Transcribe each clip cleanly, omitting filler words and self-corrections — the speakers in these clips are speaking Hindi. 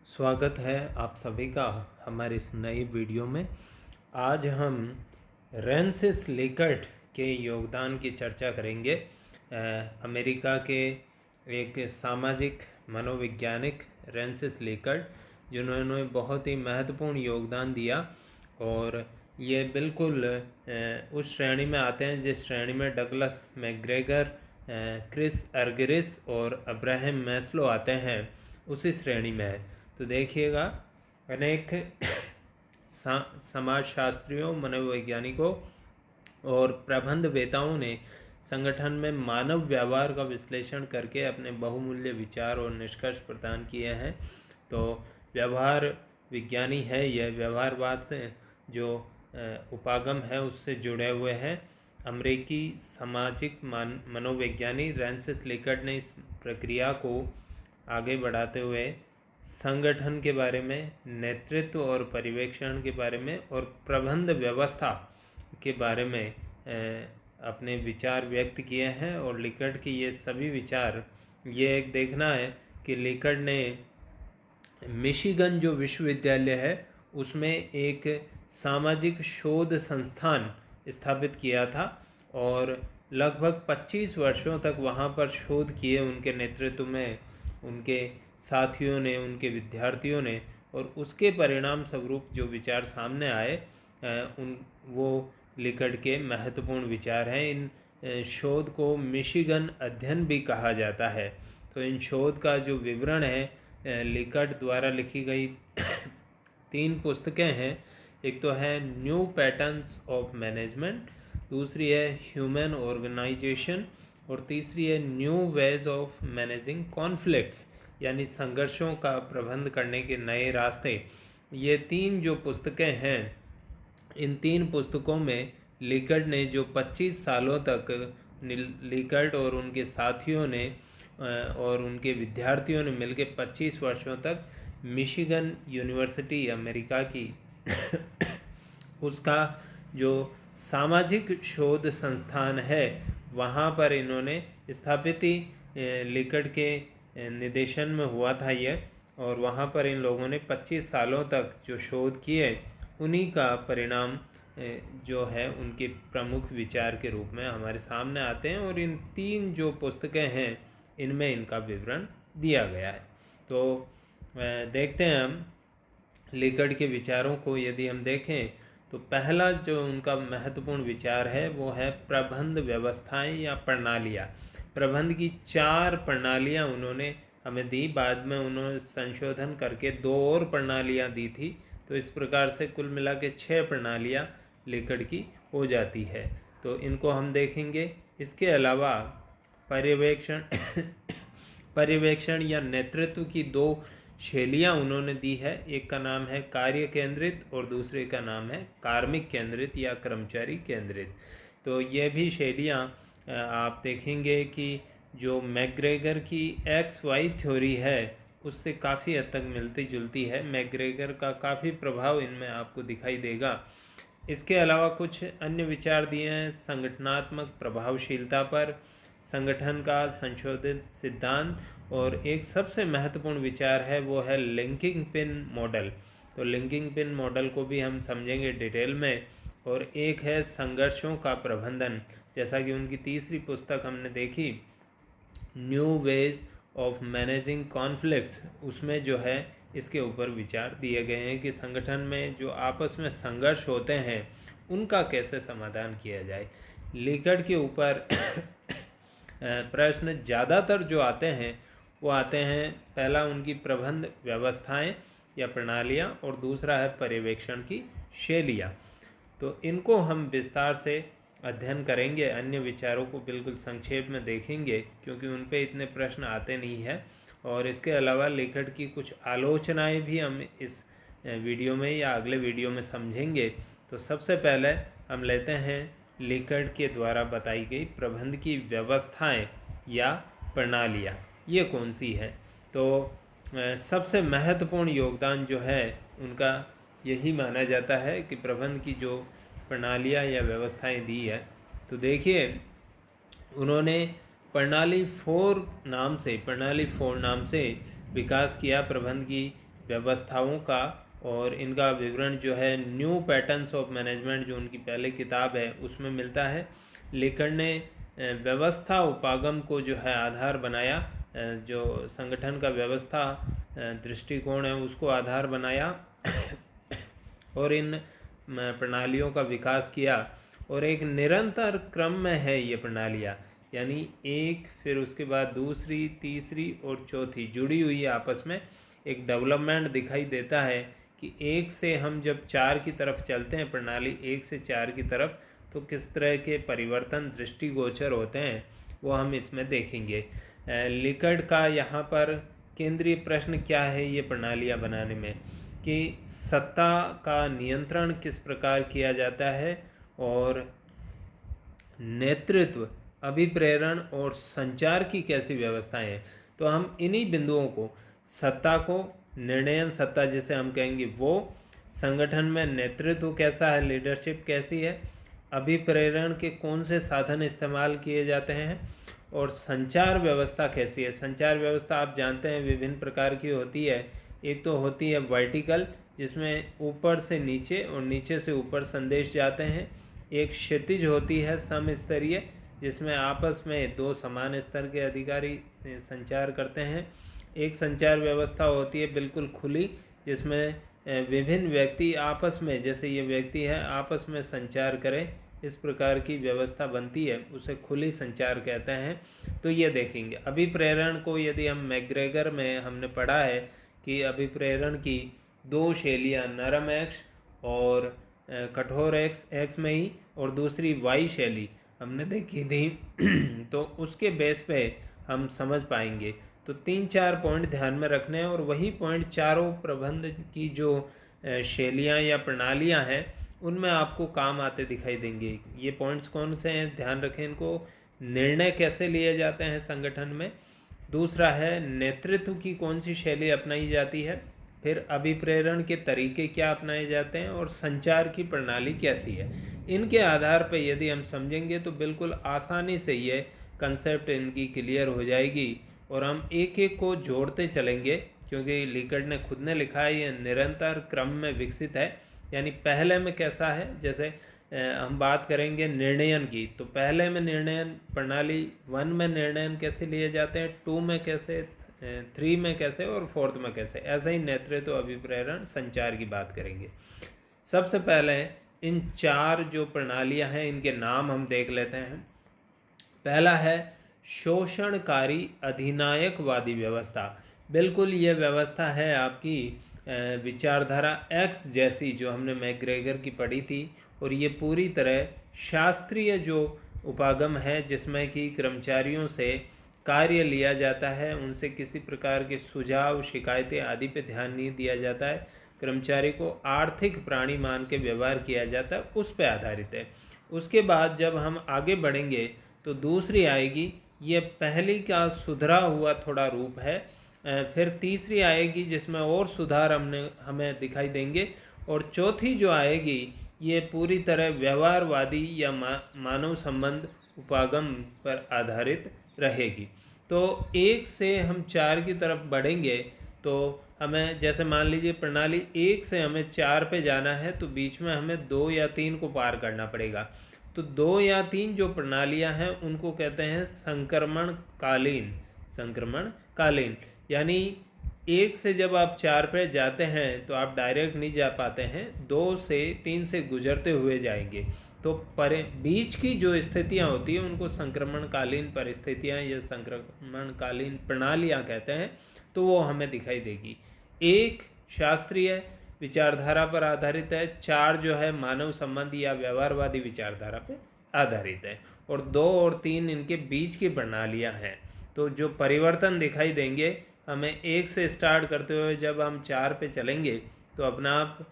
स्वागत है आप सभी का हमारे इस नई वीडियो में। आज हम रेंसिस लिकर्ट के योगदान की चर्चा करेंगे। अमेरिका के एक सामाजिक मनोवैज्ञानिक रेंसिस लिकर्ट, जिन्होंने बहुत ही महत्वपूर्ण योगदान दिया और ये बिल्कुल उस श्रेणी में आते हैं जिस श्रेणी में डगलस मैकग्रेगर, क्रिस अर्गरिस और अब्राहम मैस्लो आते हैं, उसी श्रेणी में है। तो देखिएगा, अनेक समाजशास्त्रियों, मनोवैज्ञानिकों और प्रबंधवेताओं ने संगठन में मानव व्यवहार का विश्लेषण करके अपने बहुमूल्य विचार और निष्कर्ष प्रदान किए हैं। तो व्यवहार विज्ञानी है, यह व्यवहारवाद से जो उपागम है उससे जुड़े हुए हैं। अमेरिकी सामाजिक मनोवैज्ञानी रेंसिस लिकर्ट ने इस प्रक्रिया को आगे बढ़ाते हुए संगठन के बारे में, नेतृत्व और पर्यवेक्षण के बारे में और प्रबंध व्यवस्था के बारे में अपने विचार व्यक्त किए हैं। और लिकर्ट की ये सभी विचार, ये एक देखना है कि लिकर्ट ने मिशिगन जो विश्वविद्यालय है उसमें एक सामाजिक शोध संस्थान स्थापित किया था और लगभग 25 वर्षों तक वहाँ पर शोध किए उनके नेतृत्व में उनके साथियों ने, उनके विद्यार्थियों ने, और उसके परिणाम स्वरूप जो विचार सामने आए वो लिकर्ट के महत्वपूर्ण विचार हैं। इन शोध को मिशिगन अध्ययन भी कहा जाता है। तो इन शोध का जो विवरण है, लिकर्ट द्वारा लिखी गई 3 पुस्तकें हैं। एक तो है न्यू पैटर्न्स ऑफ मैनेजमेंट, दूसरी है ह्यूमन ऑर्गेनाइजेशन और तीसरी है new ways of managing conflicts, यानी संघर्षों का प्रबंध करने के नए रास्ते। ये 3 जो पुस्तकें हैं, इन 3 पुस्तकों में लिकर्ट ने जो 25 सालों तक लिकर्ट और उनके साथियों ने और उनके विद्यार्थियों ने मिलकर 25 वर्षों तक मिशिगन यूनिवर्सिटी अमेरिका की उसका जो सामाजिक शोध संस्थान है वहाँ पर इन्होंने स्थापित ही लिकर्ट के निर्देशन में हुआ था ये, और वहाँ पर इन लोगों ने 25 सालों तक जो शोध किए उन्हीं का परिणाम जो है उनके प्रमुख विचार के रूप में हमारे सामने आते हैं। और इन 3 जो पुस्तकें हैं इनमें इनका विवरण दिया गया है। तो देखते हैं हम लिकर्ट के विचारों को। यदि हम देखें तो पहला जो उनका महत्वपूर्ण विचार है वो है प्रबंध व्यवस्थाएं या प्रणालियाँ। प्रबंध की 4 प्रणालियाँ उन्होंने हमें दी, बाद में उन्होंने संशोधन करके 2 और प्रणालियाँ दी थी। तो इस प्रकार से कुल मिला के 6 प्रणालियाँ लिकर्ट की हो जाती है। तो इनको हम देखेंगे। इसके अलावा पर्यवेक्षण या नेतृत्व की 2 शैलियाँ उन्होंने दी है। एक का नाम है कार्य केंद्रित और दूसरे का नाम है कार्मिक केंद्रित या कर्मचारी केंद्रित। तो ये भी शैलियाँ आप देखेंगे कि जो मैकग्रेगर की XY थ्योरी है उससे काफ़ी हद तक मिलती जुलती है। मैकग्रेगर का काफ़ी प्रभाव इनमें आपको दिखाई देगा। इसके अलावा कुछ अन्य विचार दिए हैं संगठनात्मक प्रभावशीलता पर, संगठन का संशोधित सिद्धांत, और एक सबसे महत्वपूर्ण विचार है वो है लिंकिंग पिन मॉडल। तो लिंकिंग पिन मॉडल को भी हम समझेंगे डिटेल में। और एक है संघर्षों का प्रबंधन, जैसा कि उनकी तीसरी पुस्तक हमने देखी new ways of managing conflicts, उसमें जो है इसके ऊपर विचार दिए गए हैं कि संगठन में जो आपस में संघर्ष होते हैं उनका कैसे समाधान किया जाए। लिकर्ट के ऊपर प्रश्न ज़्यादातर जो आते हैं वो आते हैं, पहला उनकी प्रबंध व्यवस्थाएं या प्रणालियां और दूसरा है पर्यवेक्षण की शैलियाँ। तो इनको हम विस्तार से अध्ययन करेंगे। अन्य विचारों को बिल्कुल संक्षेप में देखेंगे क्योंकि उन पे इतने प्रश्न आते नहीं हैं। और इसके अलावा लिकर्ट की कुछ आलोचनाएं भी हम इस वीडियो में या अगले वीडियो में समझेंगे। तो सबसे पहले हम लेते हैं लिकर्ट के द्वारा बताई गई प्रबंध की व्यवस्थाएं या प्रणालियाँ ये कौन सी है। तो सबसे महत्वपूर्ण योगदान जो है उनका यही माना जाता है कि प्रबंध की जो प्रणालियाँ या व्यवस्थाएं दी है। तो देखिए, उन्होंने प्रणाली 4 नाम से विकास किया प्रबंध की व्यवस्थाओं का और इनका विवरण जो है न्यू पैटर्न्स ऑफ मैनेजमेंट जो उनकी पहली किताब है उसमें मिलता है। लिकड़ ने व्यवस्था उपागम को जो है आधार बनाया, जो संगठन का व्यवस्था दृष्टिकोण है उसको आधार बनाया और इन प्रणालियों का विकास किया। और एक निरंतर क्रम में है ये प्रणालियाँ, यानी एक फिर उसके बाद दूसरी, तीसरी और चौथी जुड़ी हुई आपस में एक डेवलपमेंट दिखाई देता है कि एक से हम जब 4 की तरफ चलते हैं, प्रणाली 1 से 4 की तरफ, तो किस तरह के परिवर्तन दृष्टिगोचर होते हैं वो हम इसमें देखेंगे। लिकड़ का यहाँ पर केंद्रीय प्रश्न क्या है ये प्रणालियाँ बनाने में, कि सत्ता का नियंत्रण किस प्रकार किया जाता है और नेतृत्व, अभिप्रेरण और संचार की कैसी व्यवस्थाएं हैं। तो हम इन्हीं बिंदुओं को, सत्ता को, निर्णयन सत्ता जिसे हम कहेंगे वो, संगठन में नेतृत्व कैसा है, लीडरशिप कैसी है, अभिप्रेरण के कौन से साधन इस्तेमाल किए जाते हैं और संचार व्यवस्था कैसी है। संचार व्यवस्था आप जानते हैं विभिन्न प्रकार की होती है। एक तो होती है वर्टिकल, जिसमें ऊपर से नीचे और नीचे से ऊपर संदेश जाते हैं। एक क्षैतिज होती है समस्तरीय, जिसमें आपस में 2 समान स्तर के अधिकारी संचार करते हैं। एक संचार व्यवस्था होती है बिल्कुल खुली, जिसमें विभिन्न व्यक्ति आपस में, जैसे ये व्यक्ति है, आपस में संचार करें, इस प्रकार की व्यवस्था बनती है, उसे खुली संचार कहते हैं। तो ये देखेंगे। अभिप्रेरण को यदि हम मैग्रेगर में हमने पढ़ा है कि अभिप्रेरण की 2 शैलियाँ, नरम एक्स और कठोर एक्स में ही, और दूसरी वाई शैली हमने देखी थी तो उसके बेस पे हम समझ पाएंगे। तो 3-4 पॉइंट ध्यान में रखने हैं और वही पॉइंट चारों प्रबंध की जो शैलियाँ या प्रणालियाँ हैं उनमें आपको काम आते दिखाई देंगे। ये पॉइंट्स कौन से हैं, ध्यान रखें इनको। निर्णय कैसे लिए जाते हैं संगठन में, दूसरा है नेतृत्व की कौन सी शैली अपनाई जाती है, फिर अभिप्रेरण के तरीके क्या अपनाए जाते हैं और संचार की प्रणाली कैसी है। इनके आधार पर यदि हम समझेंगे तो बिल्कुल आसानी से ये कंसेप्ट इनकी क्लियर हो जाएगी और हम एक एक को जोड़ते चलेंगे, क्योंकि लिकड़ ने खुद ने लिखा है ये निरंतर क्रम में विकसित है। यानी पहले में कैसा है, जैसे हम बात करेंगे निर्णयन की, तो पहले में निर्णयन प्रणाली 1 में निर्णयन कैसे लिए जाते हैं, 2 में कैसे, 3 में कैसे और 4th में कैसे। ऐसे ही नेतृत्व, अभिप्रेरण, संचार की बात करेंगे। सबसे पहले इन 4 जो प्रणालियां हैं इनके नाम हम देख लेते हैं। पहला है शोषणकारी अधिनायकवादी व्यवस्था। बिल्कुल ये व्यवस्था है आपकी विचारधारा एक्स जैसी जो हमने मैग्रेगर की पढ़ी थी, और ये पूरी तरह शास्त्रीय जो उपागम है जिसमें कि कर्मचारियों से कार्य लिया जाता है, उनसे किसी प्रकार के सुझाव, शिकायतें आदि पे ध्यान नहीं दिया जाता है, कर्मचारी को आर्थिक प्राणी मान के व्यवहार किया जाता है, उस पर आधारित है। उसके बाद जब हम आगे बढ़ेंगे तो दूसरी आएगी, ये पहली का सुधरा हुआ थोड़ा रूप है। फिर तीसरी आएगी जिसमें और सुधार हमें दिखाई देंगे, और चौथी जो आएगी ये पूरी तरह व्यवहारवादी या मानव संबंध उपागम पर आधारित रहेगी। तो 1 से हम 4 की तरफ बढ़ेंगे तो हमें, जैसे मान लीजिए प्रणाली 1 से हमें 4 पे जाना है, तो बीच में हमें 2 या 3 को पार करना पड़ेगा। तो 2 या 3 जो प्रणालियां हैं उनको कहते हैं संक्रमणकालीन। संक्रमणकालीन यानी 1 से जब आप 4 पे जाते हैं तो आप डायरेक्ट नहीं जा पाते हैं, 2 से 3 से गुजरते हुए जाएंगे। तो बीच की जो स्थितियां होती हैं उनको संक्रमणकालीन परिस्थितियां या संक्रमणकालीन प्रणालियां कहते हैं। तो वो हमें दिखाई देगी। 1 शास्त्रीय विचारधारा पर आधारित है, 4 जो है मानव संबंध या व्यवहारवादी विचारधारा पर आधारित है, और 2 और 3 इनके बीच की प्रणालियां हैं। तो जो परिवर्तन दिखाई देंगे हमें 1 से स्टार्ट करते हुए जब हम 4 पे चलेंगे तो अपना आप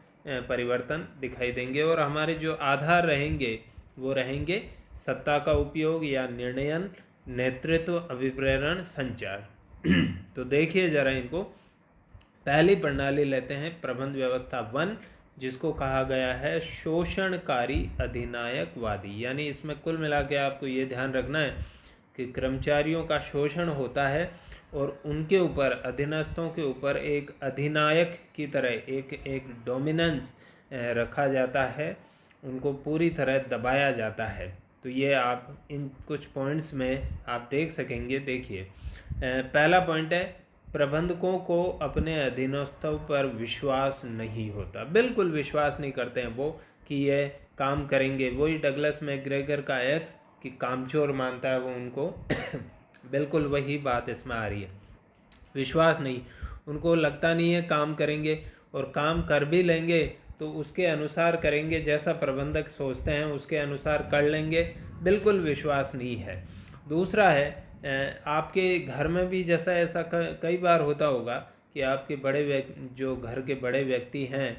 परिवर्तन दिखाई देंगे, और हमारे जो आधार रहेंगे वो रहेंगे सत्ता का उपयोग या निर्णयन, नेतृत्व, अभिप्रेरण, संचार। तो देखिए जरा इनको। पहली प्रणाली लेते हैं प्रबंध व्यवस्था 1, जिसको कहा गया है शोषणकारी अधिनायकवादी। यानी इसमें कुल मिला के आपको ये ध्यान रखना है कि कर्मचारियों का शोषण होता है और उनके ऊपर, अधीनस्थों के ऊपर एक अधिनायक की तरह एक डोमिनेंस रखा जाता है, उनको पूरी तरह दबाया जाता है। तो ये आप इन कुछ पॉइंट्स में आप देख सकेंगे। देखिए, पहला पॉइंट है, प्रबंधकों को अपने अधीनस्थों पर विश्वास नहीं होता, बिल्कुल विश्वास नहीं करते हैं वो कि ये काम करेंगे। वही डगलस मैकग्रेगर का एक्स कि कामचोर मानता है वो उनको बिल्कुल वही बात इसमें आ रही है, विश्वास नहीं, उनको लगता नहीं है काम करेंगे, और काम कर भी लेंगे तो उसके अनुसार करेंगे, जैसा प्रबंधक सोचते हैं उसके अनुसार कर लेंगे, बिल्कुल विश्वास नहीं है। दूसरा है, आपके घर में भी जैसा ऐसा कई बार होता होगा कि आपके जो घर के बड़े व्यक्ति हैं,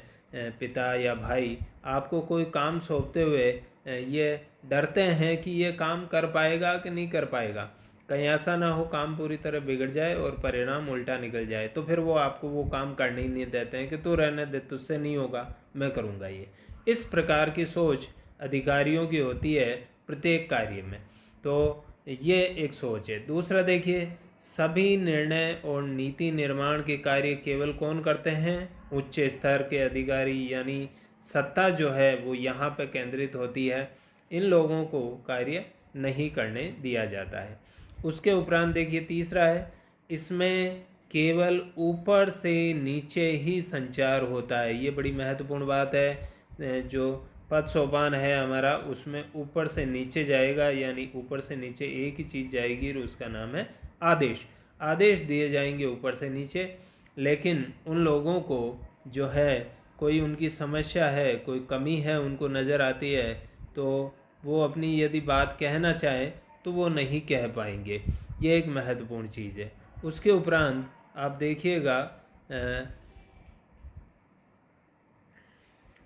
पिता या भाई, आपको कोई काम सौंपते हुए ये डरते हैं कि ये काम कर पाएगा कि नहीं कर पाएगा, कहीं ऐसा ना हो काम पूरी तरह बिगड़ जाए और परिणाम उल्टा निकल जाए, तो फिर वो आपको वो काम करने ही नहीं देते हैं कि तू रहने दे, तुझसे नहीं होगा, मैं करूँगा ये। इस प्रकार की सोच अधिकारियों की होती है प्रत्येक कार्य में, तो ये एक सोच है। दूसरा देखिए, सभी निर्णय और नीति निर्माण के कार्य केवल कौन करते हैं, उच्च स्तर के अधिकारी, यानी सत्ता जो है वो यहाँ पे केंद्रित होती है, इन लोगों को कार्य नहीं करने दिया जाता है। उसके उपरांत देखिए, तीसरा है, इसमें केवल ऊपर से नीचे ही संचार होता है। ये बड़ी महत्वपूर्ण बात है। जो पद सोपान है हमारा, उसमें ऊपर से नीचे जाएगा, यानी ऊपर से नीचे एक ही चीज़ जाएगी और उसका नाम है आदेश। आदेश दिए जाएंगे ऊपर से नीचे, लेकिन उन लोगों को जो है कोई उनकी समस्या है, कोई कमी है उनको नज़र आती है, तो वो अपनी यदि बात कहना चाहे तो वो नहीं कह पाएंगे। ये एक महत्वपूर्ण चीज़ है। उसके उपरांत आप देखिएगा,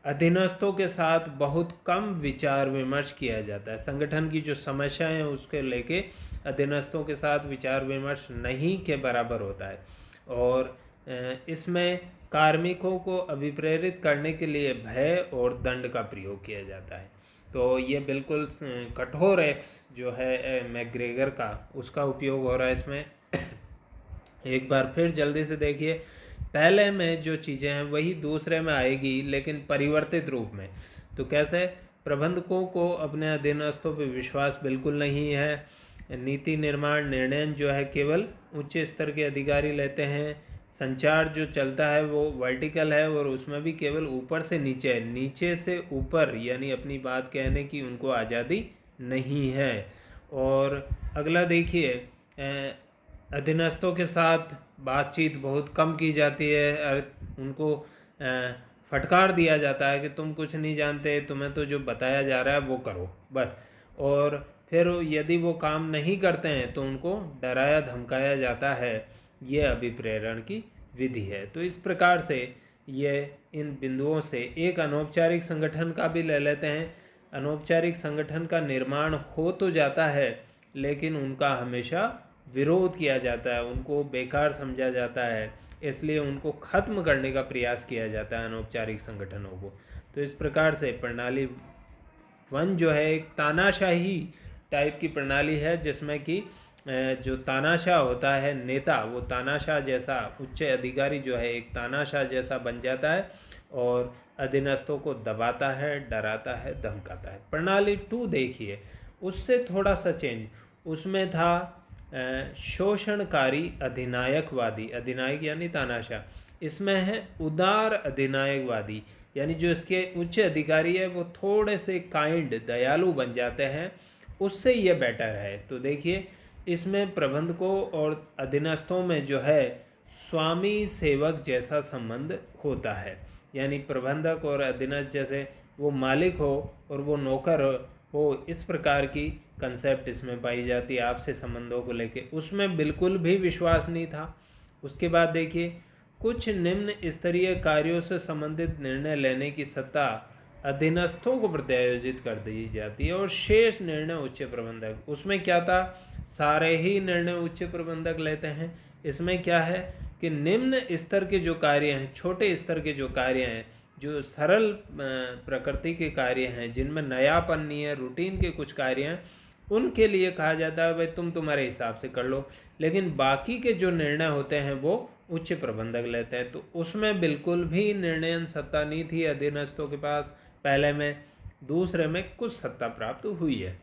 अधीनस्थों के साथ बहुत कम विचार विमर्श किया जाता है। संगठन की जो समस्याएं हैं उसके लेके अधीनस्थों के साथ विचार विमर्श नहीं के बराबर होता है, और इसमें कार्मिकों को अभिप्रेरित करने के लिए भय और दंड का प्रयोग किया जाता है। तो ये बिल्कुल कठोर एक्स जो है मैकग्रेगर का, उसका उपयोग हो रहा है इसमें। एक बार फिर जल्दी से देखिए, पहले में जो चीज़ें हैं वही दूसरे में आएगी, लेकिन परिवर्तित रूप में। तो कैसे, प्रबंधकों को अपने अधीनस्थों पर विश्वास बिल्कुल नहीं है, नीति निर्माण निर्णय जो है केवल उच्च स्तर के अधिकारी लेते हैं, संचार जो चलता है वो वर्टिकल है और उसमें भी केवल ऊपर से नीचे, नीचे से ऊपर, यानी अपनी बात कहने की उनको आज़ादी नहीं है। और अगला देखिए, अधीनस्थों के साथ बातचीत बहुत कम की जाती है, उनको फटकार दिया जाता है कि तुम कुछ नहीं जानते, तुम्हें तो जो बताया जा रहा है वो करो बस। और फिर यदि वो काम नहीं करते हैं तो उनको डराया धमकाया जाता है। ये अभिप्रेरण की विधि है। तो इस प्रकार से ये इन बिंदुओं से एक अनौपचारिक संगठन का भी ले लेते हैं। अनौपचारिक संगठन का निर्माण हो तो जाता है, लेकिन उनका हमेशा विरोध किया जाता है, उनको बेकार समझा जाता है, इसलिए उनको खत्म करने का प्रयास किया जाता है अनौपचारिक संगठनों को। तो इस प्रकार से प्रणाली 1 जो है एक तानाशाही टाइप की प्रणाली है, जिसमें कि जो तानाशाह होता है नेता, वो तानाशाह जैसा, उच्च अधिकारी जो है एक तानाशाह जैसा बन जाता है और अधीनस्थों को दबाता है, डराता है, धमकाता है। प्रणाली 2 देखिए, उससे थोड़ा सा चेंज, उसमें था शोषणकारी अधिनायकवादी, अधिनायक यानी तानाशाह। इसमें है उदार अधिनायकवादी, यानी जो इसके उच्च अधिकारी है वो थोड़े से काइंड, दयालु बन जाते हैं, उससे ये बेटर है। तो देखिए, इसमें प्रबंधकों और अधीनस्थों में जो है स्वामी सेवक जैसा संबंध होता है, यानी प्रबंधक और अधीनस्थ जैसे वो मालिक हो और वो नौकर हो, इस प्रकार की कंसेप्ट इसमें पाई जाती है आपसे संबंधों को लेके। उसमें बिल्कुल भी विश्वास नहीं था। उसके बाद देखिए, कुछ निम्न स्तरीय कार्यों से संबंधित निर्णय लेने की सत्ता अधीनस्थों को प्रत्यायोजित कर दी जाती है और शेष निर्णय उच्च प्रबंधक। उसमें क्या था, सारे ही निर्णय उच्च प्रबंधक लेते हैं। इसमें क्या है कि निम्न स्तर के जो कार्य हैं, छोटे स्तर के जो कार्य हैं, जो सरल प्रकृति के कार्य हैं, जिनमें नयापन नहीं है, रूटीन के कुछ कार्य हैं, उनके लिए कहा जाता है भाई तुम तुम्हारे हिसाब से कर लो, लेकिन बाकी के जो निर्णय होते हैं वो उच्च प्रबंधक लेते हैं। तो उसमें बिल्कुल भी निर्णयन सत्ता नहीं थी अधीनस्थों के पास पहले में। दूसरे में कुछ सत्ता प्राप्त हुई है।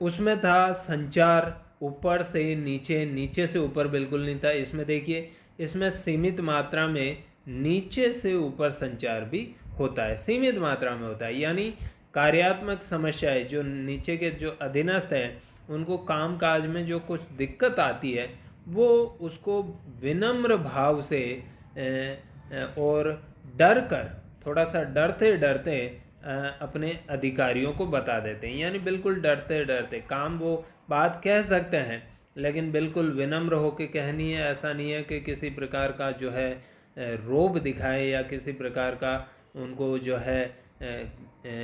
उसमें था संचार ऊपर से नीचे, नीचे से ऊपर बिल्कुल नहीं था। इसमें देखिए, इसमें सीमित मात्रा में नीचे से ऊपर संचार भी होता है, सीमित मात्रा में होता है। यानी कार्यात्मक समस्याएं जो नीचे के जो अधीनस्थ हैं उनको काम काज में जो कुछ दिक्कत आती है वो उसको विनम्र भाव से और डर कर, थोड़ा सा डरते डरते अपने अधिकारियों को बता देते हैं। यानी बिल्कुल डरते डरते काम, वो बात कह सकते हैं लेकिन बिल्कुल विनम्र होकर कहनी है। ऐसा नहीं है कि किसी प्रकार का जो है रोब दिखाए या किसी प्रकार का उनको जो है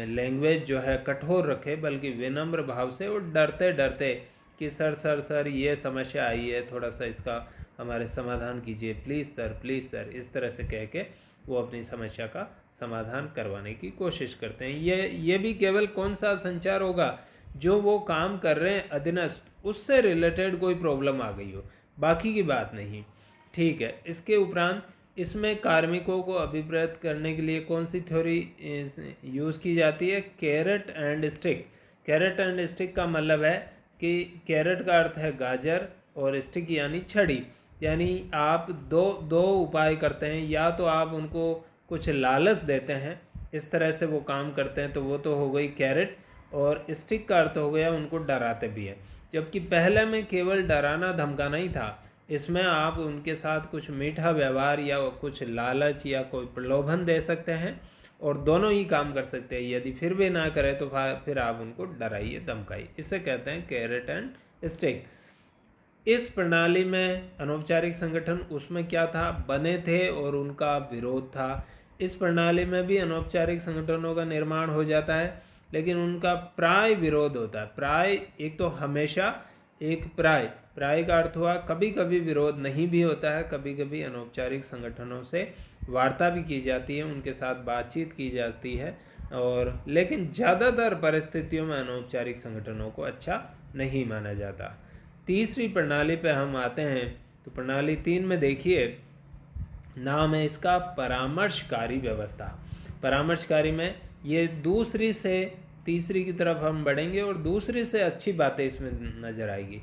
लैंग्वेज जो है कठोर रखे, बल्कि विनम्र भाव से और डरते डरते कि सर सर सर ये समस्या आई है, थोड़ा सा इसका हमारे समाधान कीजिए प्लीज़ सर, इस तरह से कह के वो अपनी समस्या का समाधान करवाने की कोशिश करते हैं। ये भी केवल कौन सा संचार होगा, जो वो काम कर रहे हैं अधीनस्थ उससे रिलेटेड कोई प्रॉब्लम आ गई हो, बाकी की बात नहीं। ठीक है। इसके उपरांत इसमें कार्मिकों को अभिप्रेत करने के लिए कौन सी थ्योरी यूज़ की जाती है? Carrot and stick. Carrot and stick का मतलब है कि कैरेट का अर्थ है गाजर और स्टिक यानी छड़ी। यानी आप दो उपाय करते हैं, या तो आप उनको कुछ लालच देते हैं, इस तरह से वो काम करते हैं, तो वो तो हो गई कैरेट, और स्टिक का अर्थ हो गया उनको डराते भी हैं। जबकि पहले में केवल डराना धमकाना ही था, इसमें आप उनके साथ कुछ मीठा व्यवहार या कुछ लालच या कोई प्रलोभन दे सकते हैं, और दोनों ही काम कर सकते हैं। यदि फिर भी ना करें तो फिर आप उनको डराइए धमकाइए, इसे कहते हैं कैरेट एंड स्टिक। इस प्रणाली में अनौपचारिक संगठन उसमें क्या था, बने थे और उनका विरोध था। इस प्रणाली में भी अनौपचारिक संगठनों का निर्माण हो जाता है, लेकिन उनका प्राय विरोध होता है। प्राय एक तो हमेशा, एक प्राय। प्राय का अर्थ हुआ कभी कभी विरोध नहीं भी होता है, कभी कभी अनौपचारिक संगठनों से वार्ता भी की जाती है, उनके साथ बातचीत की जाती है, और लेकिन ज़्यादातर परिस्थितियों में अनौपचारिक संगठनों को अच्छा नहीं माना जाता। तीसरी प्रणाली पर हम आते हैं, तो प्रणाली 3 में देखिए, नाम है इसका परामर्शकारी व्यवस्था। परामर्शकारी में ये दूसरी से तीसरी की तरफ हम बढ़ेंगे और दूसरी से अच्छी बातें इसमें नजर आएगी।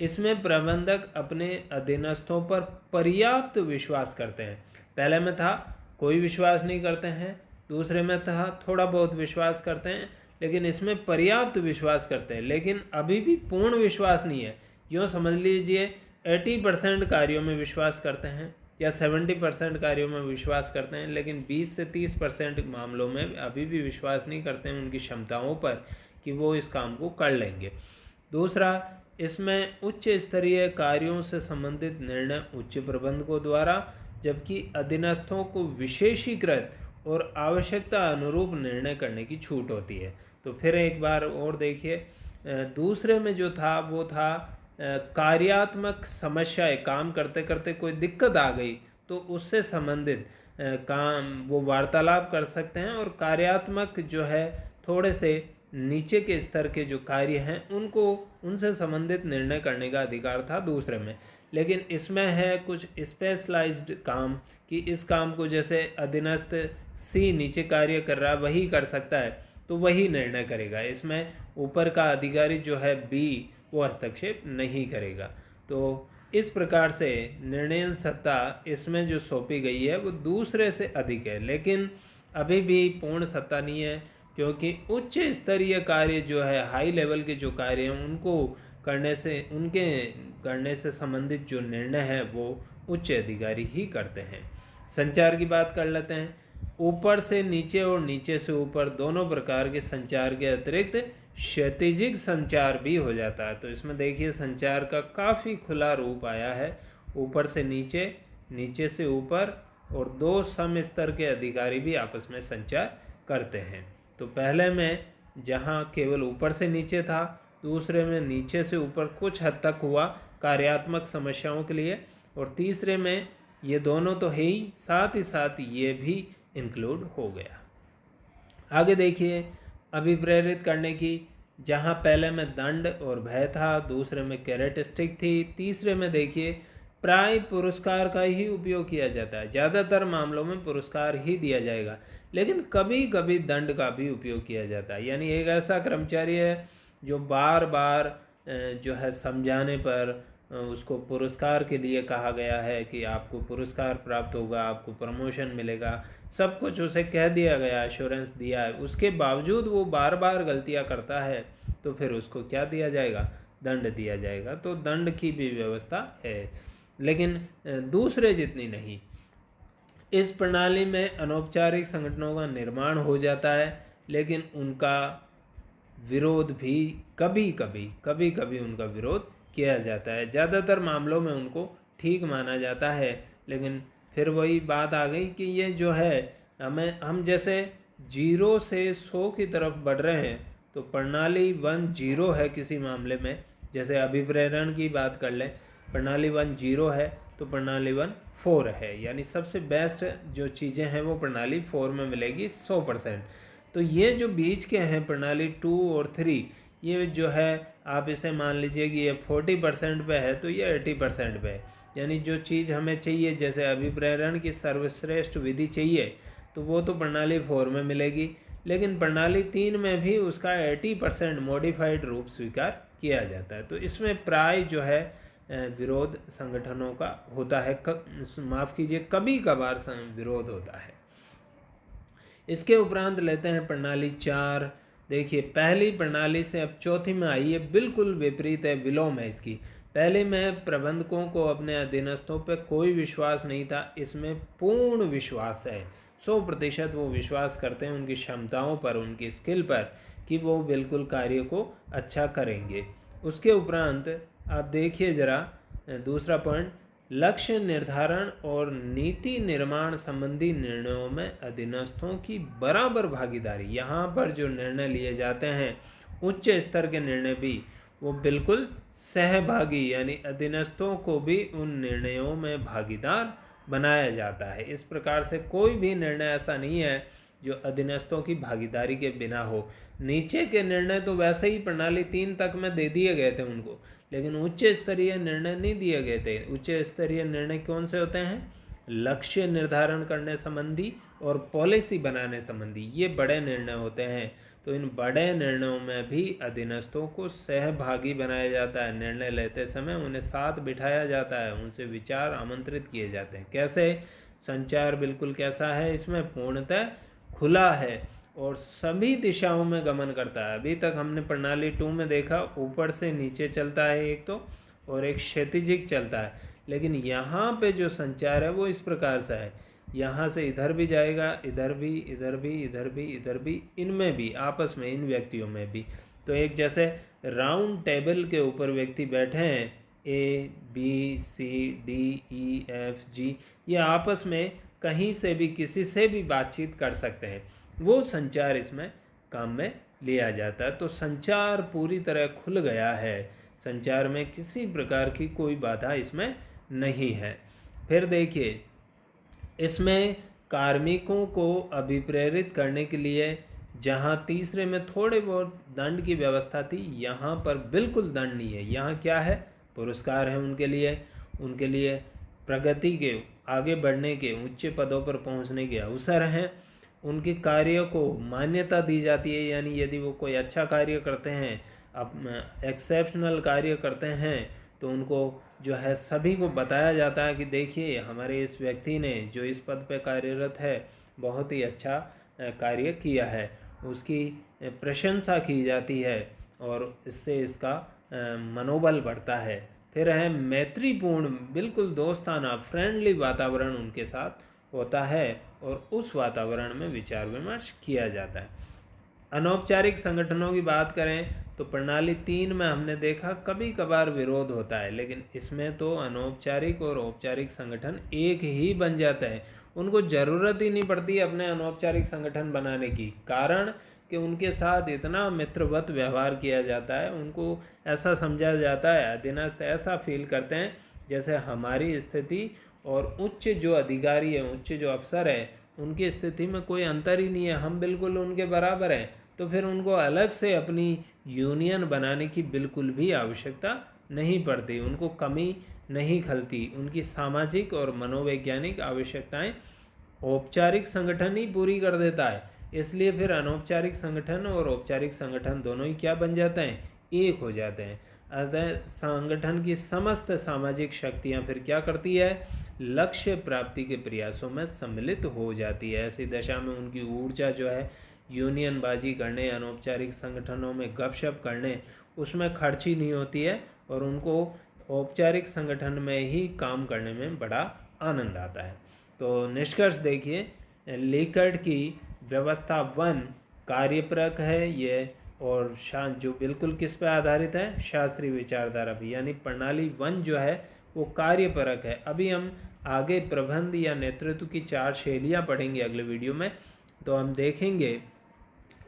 इसमें प्रबंधक अपने अधीनस्थों पर पर्याप्त विश्वास करते हैं। पहले में था कोई विश्वास नहीं करते हैं, दूसरे में था थोड़ा बहुत विश्वास करते हैं, लेकिन इसमें पर्याप्त विश्वास करते हैं। लेकिन अभी भी पूर्ण विश्वास नहीं है। यूँ समझ लीजिए 80% कार्यों में विश्वास करते हैं या 70% कार्यों में विश्वास करते हैं, लेकिन 20 से 30% मामलों में अभी भी विश्वास नहीं करते हैं उनकी क्षमताओं पर कि वो इस काम को कर लेंगे। दूसरा, इसमें उच्च स्तरीय कार्यों से संबंधित निर्णय उच्च प्रबंधकों द्वारा, जबकि अधीनस्थों को विशेषीकृत और आवश्यकता अनुरूप निर्णय करने की छूट होती है। तो फिर एक बार और देखिए, दूसरे में जो था वो था कार्यात्मक समस्याएं, काम करते करते कोई दिक्कत आ गई तो उससे संबंधित काम वो वार्तालाप कर सकते हैं, और कार्यात्मक जो है थोड़े से नीचे के स्तर के जो कार्य हैं उनको उनसे संबंधित निर्णय करने का अधिकार था दूसरे में। लेकिन इसमें है कुछ स्पेशलाइज्ड काम, कि इस काम को जैसे अधीनस्थ सी नीचे कार्य कर रहा है वही कर सकता है, तो वही निर्णय करेगा। इसमें ऊपर का अधिकारी जो है बी, वो हस्तक्षेप नहीं करेगा। तो इस प्रकार से निर्णयन सत्ता इसमें जो सौंपी गई है वो दूसरे से अधिक है, लेकिन अभी भी पूर्ण सत्ता नहीं है, क्योंकि उच्च स्तरीय कार्य जो है, हाई लेवल के जो कार्य हैं उनको करने से संबंधित जो निर्णय है वो उच्च अधिकारी ही करते हैं। संचार की बात कर लेते हैं। ऊपर से नीचे और नीचे से ऊपर दोनों प्रकार के संचार के अतिरिक्त क्षैतिजिक संचार भी हो जाता है। तो इसमें देखिए संचार का काफ़ी खुला रूप आया है, ऊपर से नीचे, नीचे से ऊपर, और दो सम स्तर के अधिकारी भी आपस में संचार करते हैं। तो पहले में जहां केवल ऊपर से नीचे था, दूसरे में नीचे से ऊपर कुछ हद तक हुआ कार्यात्मक समस्याओं के लिए, और तीसरे में ये दोनों तो है ही, साथ ही साथ ये भी इंक्लूड हो गया। आगे देखिए, अभिप्रेरित करने की जहाँ पहले में दंड और भय था, दूसरे में कैरेटिस्टिक थी, तीसरे में देखिए प्राय पुरस्कार का ही उपयोग किया जाता है। ज़्यादातर मामलों में पुरस्कार ही दिया जाएगा, लेकिन कभी कभी दंड का भी उपयोग किया जाता है। यानी एक ऐसा कर्मचारी है जो बार बार जो है समझाने पर उसको पुरस्कार के लिए कहा गया है कि आपको पुरस्कार प्राप्त होगा, आपको प्रमोशन मिलेगा, सब कुछ उसे कह दिया गया, एश्योरेंस दिया है, उसके बावजूद वो बार बार गलतियां करता है, तो फिर उसको क्या दिया जाएगा? दंड दिया जाएगा। तो दंड की भी व्यवस्था है, लेकिन दूसरे जितनी नहीं। इस प्रणाली में अनौपचारिक संगठनों का निर्माण हो जाता है, लेकिन उनका विरोध भी कभी कभी उनका विरोध किया जाता है। ज़्यादातर मामलों में उनको ठीक माना जाता है, लेकिन फिर वही बात आ गई कि ये जो है हम जैसे 0 से 100 की तरफ बढ़ रहे हैं, तो प्रणाली 1 0 है किसी मामले में, जैसे अभिप्रेरण की बात कर लें, प्रणाली 1 0 है तो प्रणाली 1 4 है, यानी सबसे बेस्ट जो चीज़ें हैं वो प्रणाली 4 में मिलेगी 100%। तो ये जो बीच के हैं प्रणाली 2 और 3, ये जो है आप इसे मान लीजिए कि ये 40% पे है तो ये 80% पे है। यानी जो चीज़ हमें चाहिए, जैसे अभिप्रेरण की सर्वश्रेष्ठ विधि चाहिए, तो वो तो प्रणाली 4 में मिलेगी, लेकिन प्रणाली 3 में भी उसका 80% मॉडिफाइड रूप स्वीकार किया जाता है। तो इसमें प्राय जो है विरोध संगठनों का होता है, माफ़ कीजिए कभी कभार विरोध होता है। इसके उपरांत लेते हैं प्रणाली 4। देखिए पहली प्रणाली से अब चौथी में आई है, बिल्कुल विपरीत है, विलोम है इसकी। पहले में प्रबंधकों को अपने अधीनस्थों पर कोई विश्वास नहीं था, इसमें पूर्ण विश्वास है। 100% वो विश्वास करते हैं उनकी क्षमताओं पर, उनकी स्किल पर, कि वो बिल्कुल कार्य को अच्छा करेंगे। उसके उपरांत आप देखिए ज़रा दूसरा पॉइंट, लक्ष्य निर्धारण और नीति निर्माण संबंधी निर्णयों में अधीनस्थों की बराबर भागीदारी। यहाँ पर जो निर्णय लिए जाते हैं, उच्च स्तर के निर्णय भी, वो बिल्कुल सहभागी, यानी अधीनस्थों को भी उन निर्णयों में भागीदार बनाया जाता है। इस प्रकार से कोई भी निर्णय ऐसा नहीं है जो अधीनस्थों की भागीदारी के बिना हो। नीचे के निर्णय तो वैसे ही प्रणाली 3 तक में दे दिए गए थे उनको, लेकिन उच्च स्तरीय निर्णय नहीं दिए गए थे। उच्च स्तरीय निर्णय कौन से होते हैं? लक्ष्य निर्धारण करने संबंधी और पॉलिसी बनाने संबंधी, ये बड़े निर्णय होते हैं। तो इन बड़े निर्णयों में भी अधीनस्थों को सहभागी बनाया जाता है। निर्णय लेते समय उन्हें साथ बिठाया जाता है, उनसे विचार आमंत्रित किए जाते हैं। कैसे? संचार बिल्कुल कैसा है इसमें? पूर्णतः खुला है और सभी दिशाओं में गमन करता है। अभी तक हमने प्रणाली 2 में देखा ऊपर से नीचे चलता है एक तो, और एक क्षैतिजिक चलता है, लेकिन यहाँ पे जो संचार है वो इस प्रकार से है, यहाँ से इधर भी जाएगा, इधर भी, इधर भी, इधर भी, इधर भी, इनमें भी, आपस में, इन व्यक्तियों में भी। तो एक जैसे राउंड टेबल के ऊपर व्यक्ति बैठे हैं, A B C D E F G, ये आपस में कहीं से भी किसी से भी बातचीत कर सकते हैं, वो संचार इसमें काम में लिया जाता है। तो संचार पूरी तरह खुल गया है, संचार में किसी प्रकार की कोई बाधा इसमें नहीं है। फिर देखिए इसमें कार्मिकों को अभिप्रेरित करने के लिए, जहाँ तीसरे में थोड़े बहुत दंड की व्यवस्था थी, यहाँ पर बिल्कुल दंड नहीं है। यहाँ क्या है? पुरस्कार है उनके लिए प्रगति के, आगे बढ़ने के, उच्च पदों पर पहुँचने के अवसर हैं। उनके कार्यों को मान्यता दी जाती है, यानी यदि वो कोई अच्छा कार्य करते हैं, अब एक्सेप्शनल कार्य करते हैं, तो उनको जो है सभी को बताया जाता है कि देखिए हमारे इस व्यक्ति ने जो इस पद पे कार्यरत है बहुत ही अच्छा कार्य किया है, उसकी प्रशंसा की जाती है और इससे इसका मनोबल बढ़ता है। फिर है मैत्रीपूर्ण, बिल्कुल दोस्ताना, फ्रेंडली वातावरण उनके साथ होता है और उस वातावरण में विचार विमर्श किया जाता है। अनौपचारिक संगठनों की बात करें तो प्रणाली 3 में हमने देखा कभी कभार विरोध होता है, लेकिन इसमें तो अनौपचारिक और औपचारिक संगठन एक ही बन जाता है। उनको ज़रूरत ही नहीं पड़ती अपने अनौपचारिक संगठन बनाने की, कारण कि उनके साथ इतना मित्रवत व्यवहार किया जाता है, उनको ऐसा समझा जाता है, अधीनस्थ ऐसा फील करते हैं जैसे हमारी स्थिति और उच्च जो अधिकारी है, उच्च जो अफसर है, उनकी स्थिति में कोई अंतर ही नहीं है, हम बिल्कुल उनके बराबर हैं। तो फिर उनको अलग से अपनी यूनियन बनाने की बिल्कुल भी आवश्यकता नहीं पड़ती, उनको कमी नहीं खलती। उनकी सामाजिक और मनोवैज्ञानिक आवश्यकताएं औपचारिक संगठन ही पूरी कर देता है। इसलिए फिर अनौपचारिक संगठन और औपचारिक संगठन दोनों ही क्या बन जाते हैं, एक हो जाते हैं। अतः संगठन की समस्त सामाजिक शक्तियां फिर क्या करती है, लक्ष्य प्राप्ति के प्रयासों में सम्मिलित हो जाती है। ऐसी दशा में उनकी ऊर्जा जो है यूनियनबाजी करने, अनौपचारिक संगठनों में गपशप करने, उसमें खर्ची नहीं होती है और उनको औपचारिक संगठन में ही काम करने में बड़ा आनंद आता है। तो निष्कर्ष देखिए, लेकर्ट की व्यवस्था 1 कार्यपरक है ये, और जो बिल्कुल किस पे आधारित है, शास्त्रीय विचारधारा भी, यानी प्रणाली 1 जो है वो कार्यपरक है। अभी हम आगे प्रबंध या नेतृत्व की 4 शैलियाँ पढ़ेंगे अगले वीडियो में। तो हम देखेंगे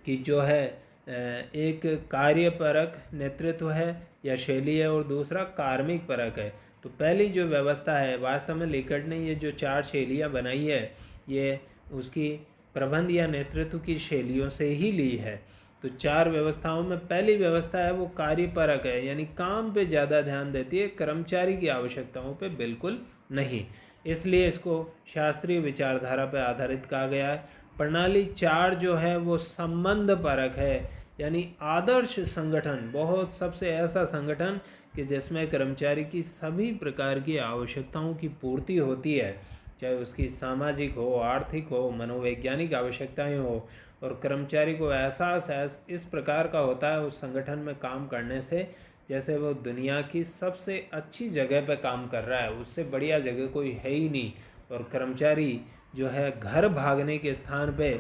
कि जो है एक कार्यपरक नेतृत्व है या शैली है और दूसरा कार्मिक परक है। तो पहली जो व्यवस्था है, वास्तव में लेकर्ट ने ये जो 4 शैलियाँ बनाई है ये उसकी प्रबंध या नेतृत्व की शैलियों से ही ली है। तो 4 व्यवस्थाओं में पहली व्यवस्था है वो कार्यपरक है, यानी काम पे ज़्यादा ध्यान देती है, कर्मचारी की आवश्यकताओं पे बिल्कुल नहीं। इसलिए इसको शास्त्रीय विचारधारा पर आधारित कहा गया है। प्रणाली 4 जो है वो संबंध परक है, यानी आदर्श संगठन, बहुत सबसे ऐसा संगठन कि जिसमें कर्मचारी की सभी प्रकार की आवश्यकताओं की पूर्ति होती है, चाहे उसकी सामाजिक हो, आर्थिक हो, मनोवैज्ञानिक आवश्यकताएं हो, और कर्मचारी को एहसास इस प्रकार का होता है उस संगठन में काम करने से जैसे वो दुनिया की सबसे अच्छी जगह पर काम कर रहा है, उससे बढ़िया जगह कोई है ही नहीं। और कर्मचारी जो है घर भागने के स्थान पे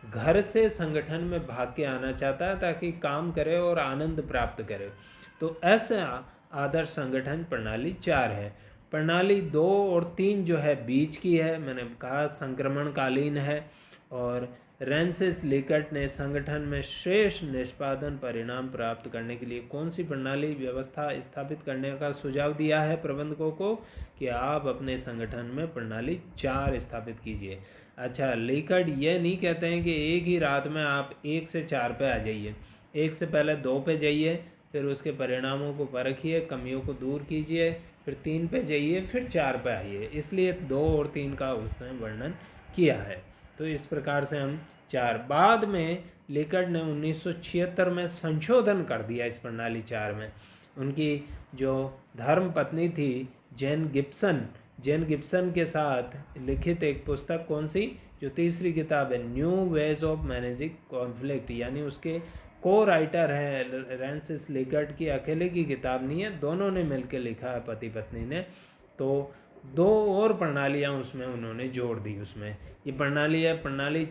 घर से संगठन में भाग के आना चाहता है ताकि काम करे और आनंद प्राप्त करे। तो ऐसा आदर्श संगठन प्रणाली 4 है। प्रणाली 2 और 3 जो है बीच की है, मैंने कहा संक्रमणकालीन है। और रेंसिस लेकर्ट ने संगठन में श्रेष्ठ निष्पादन परिणाम प्राप्त करने के लिए कौन सी प्रणाली व्यवस्था स्थापित करने का सुझाव दिया है प्रबंधकों को, कि आप अपने संगठन में प्रणाली 4 स्थापित कीजिए। अच्छा, लेकर्ट ये नहीं कहते हैं कि एक ही रात में आप 1 से 4 पे आ जाइए, 1 से पहले 2 पे जाइए, फिर उसके परिणामों को परखिए, कमियों को दूर कीजिए, फिर 3 पे जाइए, फिर 4 पे आइए। इसलिए 2 और 3 का उसने वर्णन किया है। तो इस प्रकार से हम 4, बाद में लेकर्ट ने 1976 में संशोधन कर दिया इस प्रणाली 4 में। उनकी जो धर्म पत्नी थी जेन गिब्सन के साथ लिखित एक पुस्तक, कौन सी, जो तीसरी किताब है, new ways of managing conflict, यानी उसके को राइटर है रेंसिस लेकर्ट की अकेले की किताब नहीं है, दोनों ने मिलकर लिखा है, पति पत्नी ने। तो 2 और प्रणालियाँ उसमें उन्होंने जोड़ दी। उसमें ये प्रणाली है प्रणाली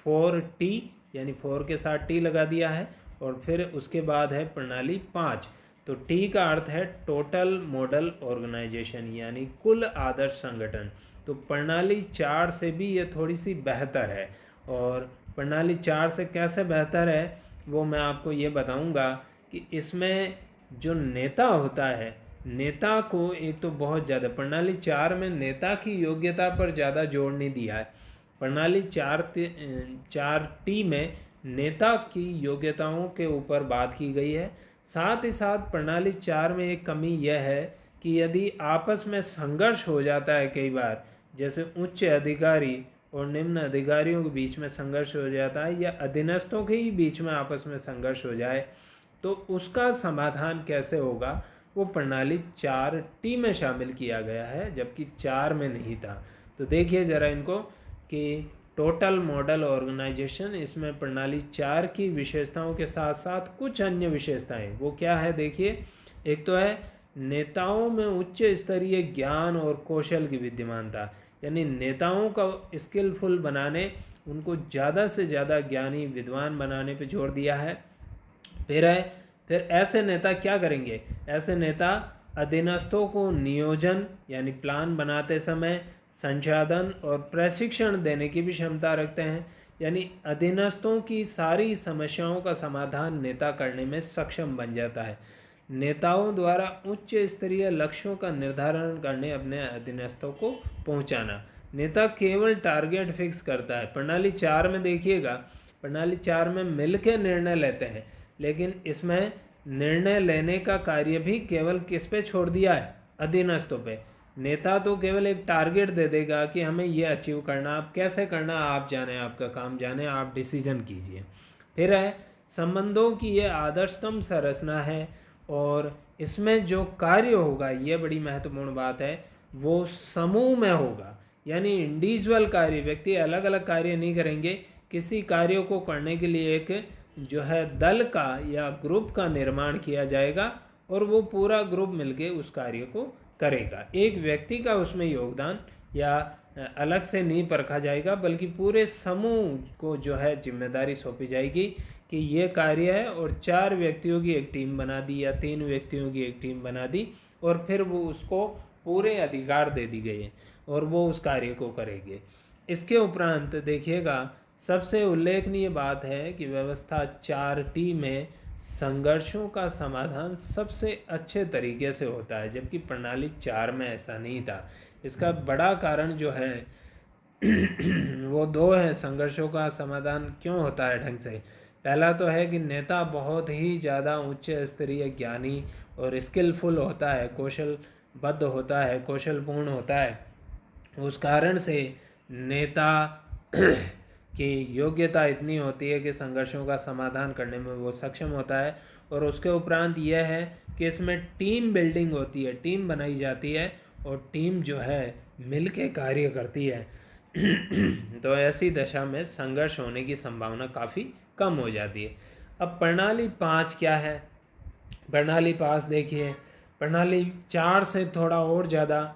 4T, यानी 4 के साथ T लगा दिया है, और फिर उसके बाद है प्रणाली 5। तो T का अर्थ है टोटल मॉडल ऑर्गेनाइजेशन, यानी कुल आदर्श संगठन। तो प्रणाली 4 से भी ये थोड़ी सी बेहतर है। और प्रणाली 4 से कैसे बेहतर है वो मैं आपको ये बताऊंगा कि इसमें जो नेता होता है, नेता को एक तो बहुत ज़्यादा, प्रणाली 4 में नेता की योग्यता पर ज़्यादा जोर नहीं दिया है। प्रणाली 4T में नेता की योग्यताओं के ऊपर बात की गई है। साथ ही साथ प्रणाली 4 में एक कमी यह है कि यदि आपस में संघर्ष हो जाता है कई बार, जैसे उच्च अधिकारी और निम्न अधिकारियों के बीच में संघर्ष हो जाता है, या अधीनस्थों के ही बीच में आपस में संघर्ष हो जाए, तो उसका समाधान कैसे होगा वो प्रणाली 4T में शामिल किया गया है, जबकि 4 में नहीं था। तो देखिए ज़रा इनको कि टोटल मॉडल ऑर्गेनाइजेशन, इसमें प्रणाली 4 की विशेषताओं के साथ साथ कुछ अन्य विशेषताएं, वो क्या है देखिए। एक तो है नेताओं में उच्च स्तरीय ज्ञान और कौशल की विद्यमानता, यानी नेताओं का स्किलफुल बनाने, उनको ज़्यादा से ज़्यादा ज्ञानी विद्वान बनाने पर जोर दिया है। फिर ऐसे नेता क्या करेंगे, ऐसे नेता अधीनस्थों को नियोजन यानी प्लान बनाते समय संसाधन और प्रशिक्षण देने की भी क्षमता रखते हैं, यानी अधीनस्थों की सारी समस्याओं का समाधान नेता करने में सक्षम बन जाता है। नेताओं द्वारा उच्च स्तरीय लक्ष्यों का निर्धारण करने, अपने अधीनस्थों को पहुंचाना। नेता केवल टारगेट फिक्स करता है। प्रणाली 4 में देखिएगा प्रणाली 4 में मिलकर निर्णय लेते हैं, लेकिन इसमें निर्णय लेने का कार्य भी केवल किस पे छोड़ दिया है? अधीनस्थों पे। नेता तो केवल एक टारगेट दे देगा कि हमें ये अचीव करना, आप कैसे करना आप जाने, आपका काम जाने, आप डिसीजन कीजिए। फिर है संबंधों की ये आदर्शतम संरचना है, और इसमें जो कार्य होगा, ये बड़ी महत्वपूर्ण बात है, वो समूह में होगा। यानी इंडिविजुअल कार्य, व्यक्ति अलग अलग कार्य नहीं करेंगे, किसी कार्य को करने के लिए एक जो है दल का या ग्रुप का निर्माण किया जाएगा, और वो पूरा ग्रुप मिलके उस कार्य को करेगा। एक व्यक्ति का उसमें योगदान या अलग से नहीं परखा जाएगा, बल्कि पूरे समूह को जो है जिम्मेदारी सौंपी जाएगी कि ये कार्य है, और 4 व्यक्तियों की एक टीम बना दी या 3 व्यक्तियों की एक टीम बना दी, और फिर वो उसको पूरे अधिकार दे दी गए और वो उस कार्य को करेंगे। इसके उपरांत देखिएगा, सबसे उल्लेखनीय बात है कि व्यवस्था 4T में संघर्षों का समाधान सबसे अच्छे तरीके से होता है, जबकि प्रणाली 4 में ऐसा नहीं था। इसका बड़ा कारण जो है वो 2 है। संघर्षों का समाधान क्यों होता है ढंग से? पहला तो है कि नेता बहुत ही ज़्यादा उच्च स्तरीय ज्ञानी और स्किलफुल होता है, कौशलबद्ध होता है, कौशलपूर्ण होता है। उस कारण से नेता की योग्यता इतनी होती है कि संघर्षों का समाधान करने में वो सक्षम होता है। और उसके उपरांत यह है कि इसमें टीम बिल्डिंग होती है, टीम बनाई जाती है, और टीम जो है मिल के कार्य करती है। तो ऐसी दशा में संघर्ष होने की संभावना काफ़ी कम हो जाती है। अब प्रणाली 5 क्या है? प्रणाली 5 देखिए, प्रणाली 4 से थोड़ा और ज़्यादा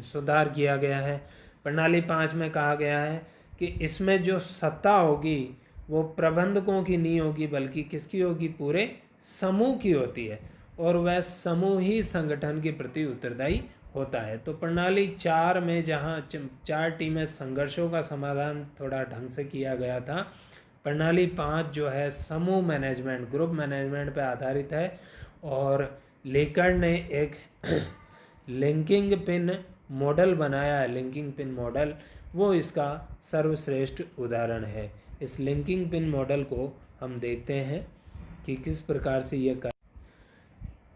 सुधार किया गया है। प्रणाली 5 में कहा गया है कि इसमें जो सत्ता होगी वो प्रबंधकों की नहीं होगी, बल्कि किसकी होगी? पूरे समूह की होती है, और वह समूह ही संगठन के प्रति उत्तरदायी होता है। तो प्रणाली 4 में जहाँ 4T में संघर्षों का समाधान थोड़ा ढंग से किया गया था, प्रणाली 5 जो है समूह मैनेजमेंट, ग्रुप मैनेजमेंट पर आधारित है। और लेकर ने एक लिंकिंग पिन मॉडल बनाया है, लिंकिंग पिन मॉडल, वो इसका सर्वश्रेष्ठ उदाहरण है। इस लिंकिंग पिन मॉडल को हम देखते हैं कि किस प्रकार से ये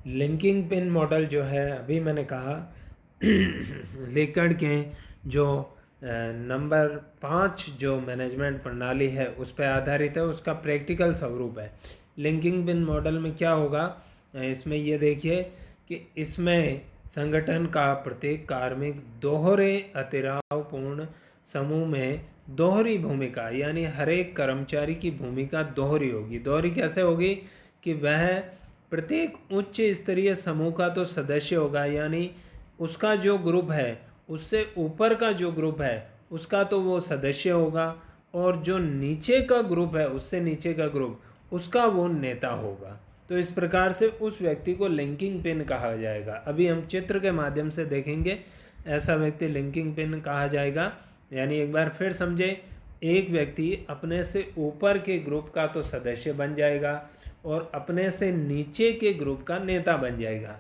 लिंकिंग पिन मॉडल जो है, अभी मैंने कहा लेकर के जो नंबर 5 जो मैनेजमेंट प्रणाली है उस पर आधारित है, उसका प्रैक्टिकल स्वरूप है। लिंकिंग पिन मॉडल में क्या होगा, इसमें ये देखिए कि इसमें संगठन का प्रत्येक कार्मिक दोहरे अतिरावपूर्ण समूह में दोहरी भूमिका, यानी हर एक कर्मचारी की भूमिका दोहरी होगी। दोहरी कैसे होगी? कि वह प्रत्येक उच्च स्तरीय समूह का तो सदस्य होगा, यानी उसका जो ग्रुप है उससे ऊपर का जो ग्रुप है उसका तो वो सदस्य होगा, और जो नीचे का ग्रुप है उससे नीचे का ग्रुप उसका वो नेता होगा। तो इस प्रकार से उस व्यक्ति को लिंकिंग पिन कहा जाएगा। अभी हम चित्र के माध्यम से देखेंगे, ऐसा व्यक्ति लिंकिंग पिन कहा जाएगा। यानी एक बार फिर समझे, एक व्यक्ति अपने से ऊपर के ग्रुप का तो सदस्य बन जाएगा और अपने से नीचे के ग्रुप का नेता बन जाएगा।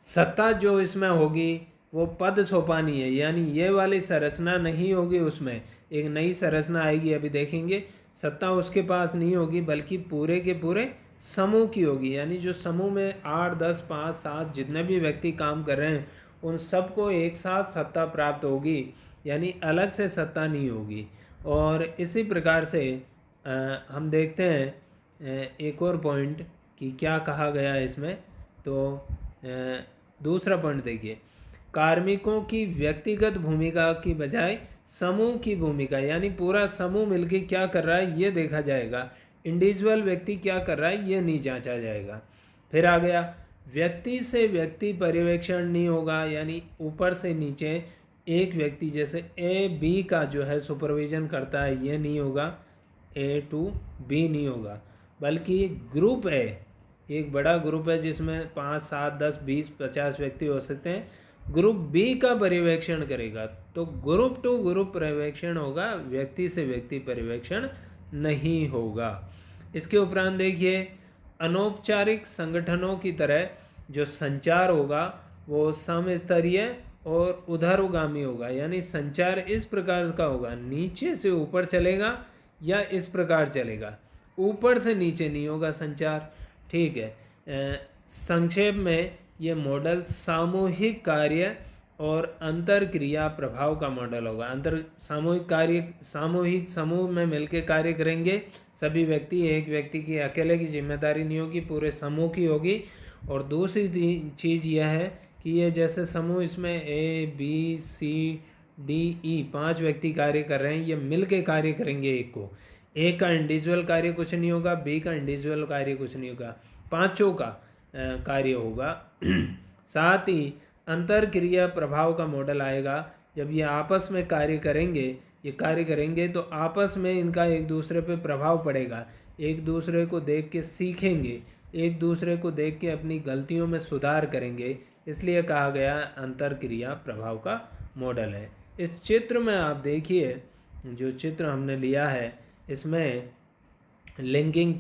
सत्ता जो इसमें होगी वो पद सोपानी है, यानी ये वाली संरचना नहीं होगी, उसमें एक नई संरचना आएगी, अभी देखेंगे। सत्ता उसके पास नहीं होगी, बल्कि पूरे के पूरे समूह की होगी। यानी जो समूह में 8, 10, 5, 7 जितने भी व्यक्ति काम कर रहे हैं उन सबको एक साथ सत्ता प्राप्त होगी, यानी अलग से सत्ता नहीं होगी। और इसी प्रकार से हम देखते हैं एक और पॉइंट कि क्या कहा गया है इसमें। तो दूसरा पॉइंट देखिए, कार्मिकों की व्यक्तिगत भूमिका की बजाय समूह की भूमिका, यानी पूरा समूह मिलकर क्या कर रहा है ये देखा जाएगा, इंडिविजुअल व्यक्ति क्या कर रहा है ये नहीं जांचा जाएगा। फिर आ गया व्यक्ति से व्यक्ति पर्यवेक्षण नहीं होगा, यानी ऊपर से नीचे एक व्यक्ति जैसे A-B का जो है सुपरविजन करता है ये नहीं होगा, A to B नहीं होगा, बल्कि ग्रुप है, एक बड़ा ग्रुप है जिसमें 5, 7, 10, 20, 50 व्यक्ति हो सकते हैं, ग्रुप बी का पर्यवेक्षण करेगा। तो ग्रुप टू ग्रुप पर्यवेक्षण होगा, व्यक्ति से व्यक्ति पर्यवेक्षण नहीं होगा। इसके उपरांत देखिए, अनौपचारिक संगठनों की तरह जो संचार होगा वो समस्तरीय और उधरगामी होगा, यानी संचार इस प्रकार का होगा, नीचे से ऊपर चलेगा या इस प्रकार चलेगा, ऊपर से नीचे नहीं होगा संचार। ठीक है, संक्षेप में ये मॉडल सामूहिक कार्य और अंतर क्रिया प्रभाव का मॉडल होगा। सामूहिक समूह में मिलकर कार्य करेंगे सभी व्यक्ति, एक व्यक्ति की अकेले की जिम्मेदारी नहीं होगी, पूरे समूह की होगी। और दूसरी चीज़ यह है कि ये जैसे समूह, इसमें ABCDE 5 व्यक्ति कार्य कर रहे हैं, ये मिल के कार्य करेंगे। एक का इंडिविजुअल कार्य कुछ नहीं होगा, बी का इंडिविजुअल कार्य कुछ नहीं होगा, पांचों का कार्य होगा। साथ ही अंतर क्रिया प्रभाव का मॉडल आएगा। जब ये आपस में कार्य करेंगे तो आपस में इनका एक दूसरे पे प्रभाव पड़ेगा, एक दूसरे को देख के सीखेंगे, एक दूसरे को देख के अपनी गलतियों में सुधार करेंगे, इसलिए कहा गया अंतर क्रिया प्रभाव का मॉडल है। इस चित्र में आप देखिए, जो चित्र हमने लिया है इसमें लिंकिंग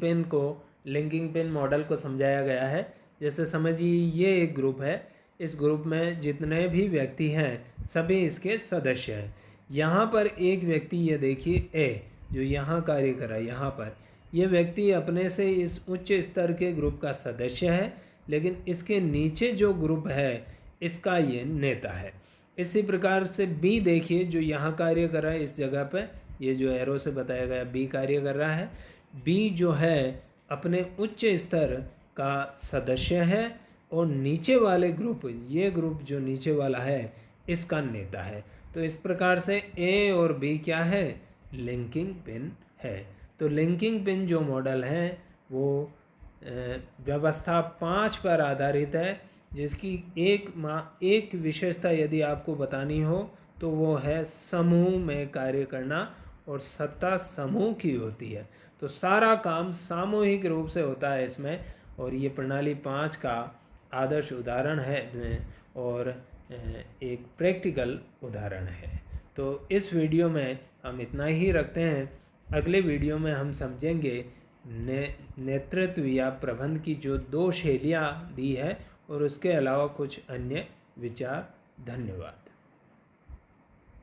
पिन मॉडल को समझाया गया है। जैसे समझिए ये एक ग्रुप है, इस ग्रुप में जितने भी व्यक्ति हैं सभी इसके सदस्य हैं। यहाँ पर एक व्यक्ति, ये देखिए ए, जो यहाँ कार्य कर रहा है, यहाँ पर ये व्यक्ति अपने से इस उच्च स्तर के ग्रुप का सदस्य है, लेकिन इसके नीचे जो ग्रुप है इसका ये नेता है। इसी प्रकार से बी देखिए, जो यहाँ कार्य कर रहा है, इस जगह पे ये जो एरो से बताया गया बी कार्य कर रहा है। बी जो है अपने उच्च स्तर का सदस्य है और नीचे वाले ग्रुप, ये ग्रुप जो नीचे वाला है इसका नेता है। तो इस प्रकार से ए और बी क्या है, लिंकिंग पिन है। तो लिंकिंग पिन जो मॉडल है वो व्यवस्था 5 पर आधारित है, जिसकी एक विशेषता यदि आपको बतानी हो तो वो है समूह में कार्य करना और सत्ता समूह की होती है। तो सारा काम सामूहिक रूप से होता है इसमें, और ये प्रणाली 5 का आदर्श उदाहरण है और एक प्रैक्टिकल उदाहरण है। तो इस वीडियो में हम इतना ही रखते हैं। अगले वीडियो में हम समझेंगे नेतृत्व या प्रबंध की जो 2 शैलियाँ दी है और उसके अलावा कुछ अन्य विचार। धन्यवाद।